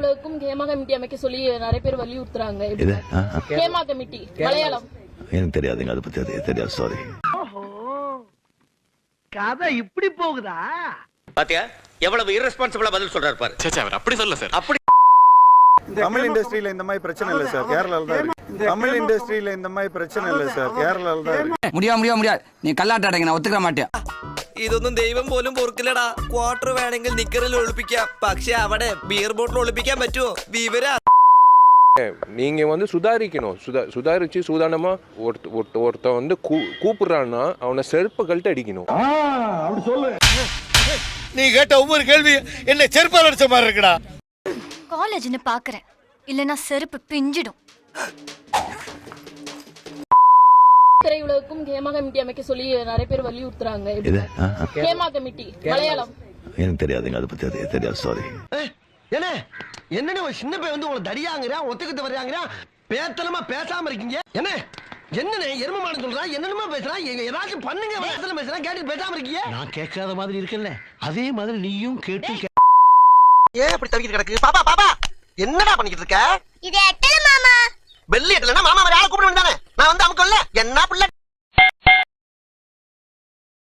திரையுலகுக்கும் Hema committee அமைக்க சொல்லி நிறைய பேர் வலியுறுத்துறாங்க. ஹேமா கமிட்டி மலையாளம் எனக்கு தெரியாதுங்க, அதை பத்தி அது தெரியாது, சாரி. கதை இப்படி போகுதா? பாத்தியா எவ்வளவு irresponsible பதில் சொல்றாரு பாரு. சே அவர் அப்படி சொல்ல சார். அப்படி தமிழ் இண்டஸ்ட்ரியில இந்த மாதிரி பிரச்சனை இல்ல சார், கேரளால தான் இருக்கு. தமிழ் இண்டஸ்ட்ரியில இந்த மாதிரி பிரச்சனை இல்ல சார், கேரளால தான் இருக்கு. முடியாது நீ കല്ലാട്ടാടങ്ങ நான் ഒത്തുക്കാൻ മാட்டേ. ഇതൊന്നും ദൈവം പോലും പൊറുക്കില്ലടാ. ക്വാർട്ടർ വേണമെങ്കിൽ നിക്കറിൽ ഒളിപ്പിക്കാം, പക്ഷെ അവിടെ ബിയർ ബോട്ടിൽ ഒളിപ്പിക്കാൻ പറ്റുമോ? വിവര நீங்க வந்து சுதாரிக்கணும். சுதாரிச்சு சூதானமா ஒருத்த வந்து கூப்பிடுறான்னா அவனை செருப்பை கழட்டி அடிக்கணும். நீ கேட்ட ஒவ்வொரு கேள்வி என்ன செருப்பால் அடிச்ச மாதிரி இருக்குடா. காலேஜ்னு பாக்குறேன், இல்லனா செருப்பு பிஞ்சிடும். திரையுலகுக்கும் ஹேமா கமிட்டி அமைக்க சொல்லி நிறைய பேர் வலியுறுத்துறாங்க. ஹேமா கமிட்டி மலையாளம் எனக்கு தெரியாதுங்க, அதை பத்தி அது தெரியாது, சாரி. என்ன ஒரு சின்ன பையன் வந்து உங்களை தடியாங்கிறா, ஒத்துக்கிட்டு வர்றாங்கிறா, பேத்தனமா பேசாம இருக்கீங்க. என்ன எருமமான சொல்றா, என்னென்னமா பேசுறா, ஏதாச்சும் பண்ணுங்க. பேசுறா கேட்டு பேசாம இருக்கீங்க. நான் கேட்காத மாதிரி இருக்கல, அதே மாதிரி நீயும் கேட்டு ஏன் அப்படி தவிக்கிட்டு கிடக்கு? பாப்பா என்னடா பண்ணிக்கிட்டு இருக்க? இது எட்டல மாமா. வெள்ளி எட்டல